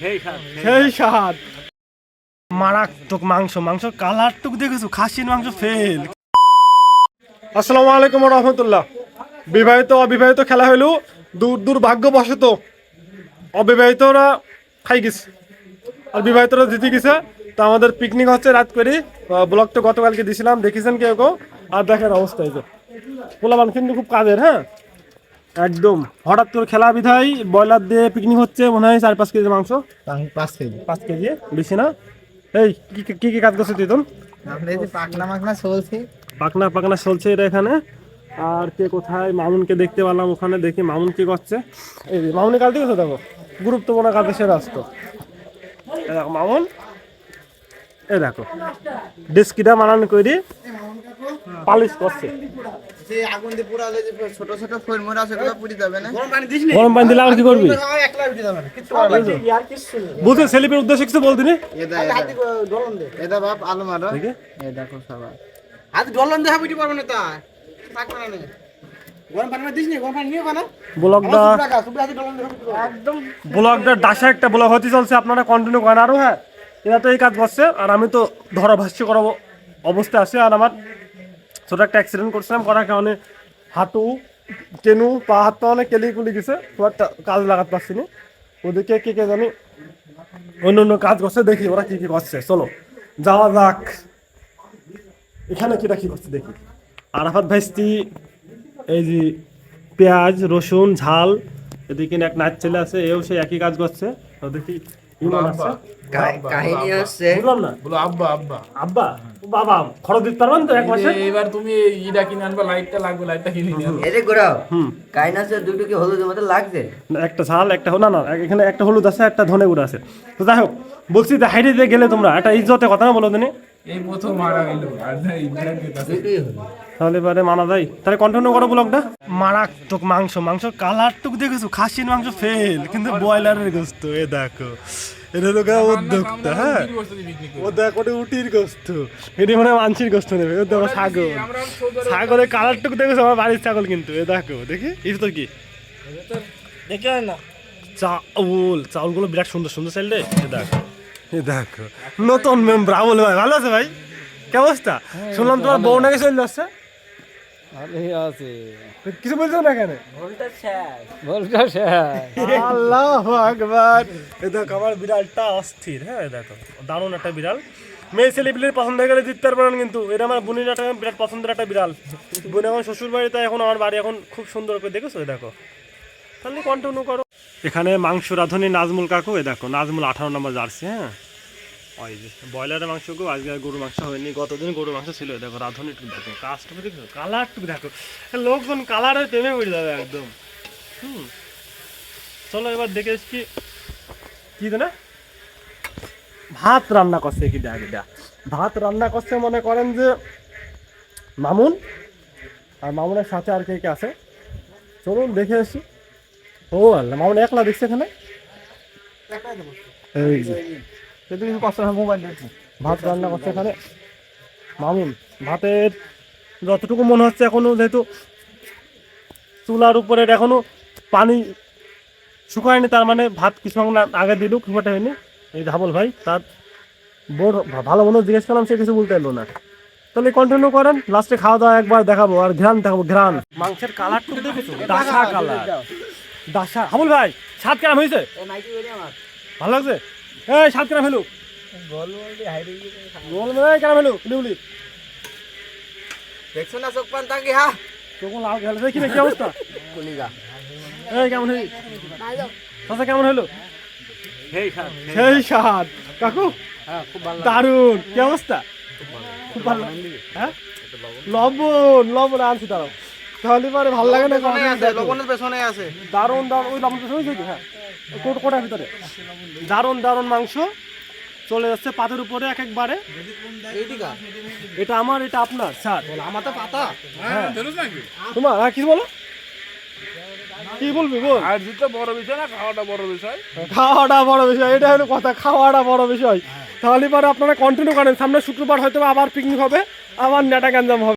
সেই স্বাদ মারাত্মক মাংস মাংসের কালারটুকু দেখেছো খাসির মাংস ফেল। আসসালামু আলাইকুম রহমতুল্লাহ। বিবাহিত অবিবাহিত খেলা হইলো দূর দূর ভাগ্যবশত অবিবাহিতরা খাই গেছে আর বিবাহিতরা জিতে গেছে। তো আমাদের পিকনিক হচ্ছে রাত করি ব্লগ তো গতকালকে দিছিলাম দেখেছেন কেউ কেউ আর দেখেন অবস্থা এই যে পোলাপান কিন্তু খুব কাজের। হ্যাঁ একদম হঠাৎ করে খেলা বিধায় ব্রয়লার দিয়ে পিকনিক হচ্ছে মনে হয় 4-5 কেজি মাংস 5 কেজি বেশি না। এই কি কি কি কাজ করছে তুই তো পাকনা চলছে এটা এখানে। আর কে কোথায় মামুনকে দেখতে পেলাম ওখানে দেখি মামুন কি করছে। এই মামুনের কাজ দেখেছো দেখো গুরুত্বপূর্ণ কাজে সে ব্যস্ত। দেখো মামুন এই দেখো ডেস্কিটা মানান করে পালিশ করছে। গরম পানি দিলে আর কি করবি বুঝে সেলিপের উদ্দেশ্যে কিছু বলতি নি ব্লগটা ডাসা একটা ব্লগ হতে চলছে আপনারা কন্টিনিউ করেন আরো। হ্যাঁ এরা তো এই কাজ করছে আর আমি তো ধরাভাষ্য করাবো অবস্থায় আছে। আর আমার ছোট একটা অ্যাক্সিডেন্ট করছিলাম করার কারণে হাঁটু টেনু পা হাত পা অনেক কেলি কুলি গেছে খুব একটা কাজ লাগাতে পারছি না। ওদিকে কে কে জানি অন্য অন্য কাজ করছে দেখি ওরা কি কি করছে চলো যাওয়া যাক। এখানে কিটা কি করছে দেখি। আরাফাত ভাইস্তি এই যে পেঁয়াজ রসুন ঝাল এদিকে এক নাচ ছেলে আছে এও সেই একই কাজ করছে। দেখি ইমন আছে কাহিনী হচ্ছে বলো আব্বা আব্বা আব্বা বাবা খরচ দিতে পারবেন তো এক মাসে। এবার তুমি ইটা কিনে আনবা লাইটটা লাগবে লাইটটা কিনে নিয়ে আসবে। এরে গোড়াও কাহিনী হচ্ছে দুটো কি হলুদের মতো লাগছে একটা ঝাল একটা না না এখানে একটা হলুদ আছে একটা ধনে গুঁড়ো আছে। তো যাই হোক বলছি যে হাইটে দিয়ে গেলে তোমরা একটা ইজ্জতে কথা না বলো দিনে এই প্রথম মারা গেল আর নাই দুটোই হলো তাহলে এবারে মানা যায় তাহলে কন্টিনিউ করো ব্লগটা। মারাত্মক মাংস মাংসের কালারটুকু দেখেছো খাসির মাংস ফেল কিন্তু ব্রয়লারের গোস্ত এ দেখো এটা তো উদ্যোক্তা। হ্যাঁ ও দেখো উটির গোস্ত এটি মানে মানসির গোস্ত নেবে ও দেখো ছাগল ছাগলের কালারটুকু দেখেছো আমার বাড়ির ছাগল কিন্তু এ দেখো দেখি এই তো কি দেখে না চাউলগুলো বিরাট সুন্দর সুন্দর চাইল রে। দেখো এ দেখো নতুন মেম্বার বলে ভাই ভালো আছে ভাই কে অবস্থা? শুনলাম তোমার বউ নাকি চলে আসছে কিছু বলছো না কেন আল্লাহু আকবার। এ দেখো আমার বিড়ালটা অস্থির। হ্যাঁ দেখো দারুণ একটা বিড়াল মেয়ে ছেলে পিলের পছন্দ হয়ে গেলে জিততে পারেন কিন্তু এটা আমার বোনের একটা বিরাট পছন্দের একটা বিড়াল। বোন এখন শ্বশুর বাড়িতে এখন আমার বাড়ি এখন খুব সুন্দর করে দেখেছো দেখো তাহলে কন্টিনিউ করো। এখানে মাংস রাঁধুনি নাজমুল কাকু এ দেখো নাজমুল 18 নম্বর জার্সি। হ্যাঁ ওই যে ব্রয়লারের মাংস গো আজকে গরু মাংস হয়নি গতদিন গরু মাংস ছিল দেখো রাঁধুনি একটু দেখো কাজটুকু দেখো কালারটুকু দেখো লোকজন কালারের প্রেমে পড়ে যাবে একদম। চলো এবার দেখে এসছি কি না ভাত রান্না করছে কি দেখা ভাত রান্না করছে মনে করেন যে মামুন আর মামুনের সাথে আর কে কে আছে চলুন দেখে এসছি। ও আল্লাহ মামুন একলা দেখছে এখানে ভাত রান্না করছে এখানে মামুন। ভাতের যতটুকু মনে হচ্ছে এখনো যেহেতু চুলার উপরে এখনো পানি শুকায়নি তার মানে ভাত কিছু আগে দিল খুবটা হয়নি। এই ধাবল ভাই তার বোর ভালো মনে জিজ্ঞেস করলাম সে কিছু বলতে এলো না। তাহলে কন্টিনিউ করেন লাস্টে খাওয়া দাওয়া একবার দেখাবো আর ঘ্রাণ দেখাবো ঘ্রাণ মাংসের কালারটুকু দেখেছো ডাসা কালার ডাসা। হাবুল ভাই স্বাদ কেমন হয়েছে ভালো লাগছে? এই স্বাদ কেমন হলো গোল কেমন হলো লিউলি দেখছো না চোখ পান তাকি হা তখন লাল খেলে দেখি না কি অবস্থা এই কেমন হই চাচা কেমন হলো? সেই স্বাদ কাকু দারুন কি অবস্থা খুব ভালো। হ্যাঁ লবণ লবণ আনছি তারাও তাহলে পরে ভালো লাগে না লবণের পেছনে আছে দারুন দারুন ওই লবণ পেছনে হ্যাঁ কোটার ভিতরে দারুন দারুন মাংস চলে যাচ্ছে পাতের উপরে এক একবারে। এটা আমার এটা আপনার স্যার আমার তো পাতা তোমার হ্যাঁ কি বলো কি বলবি বল। আর যেটা বড় বিষয় না খাওয়াটা বড় বিষয় খাওয়াটা বড় বিষয় এটা হলো কথা খাওয়াটা বড় বিষয়। তাহলে পরে আপনারা কন্টিনিউ করেন সামনে শুক্রবার হয়তো আবার পিকনিক হবে আবার নেটা গ্যাঞ্জাম হবে।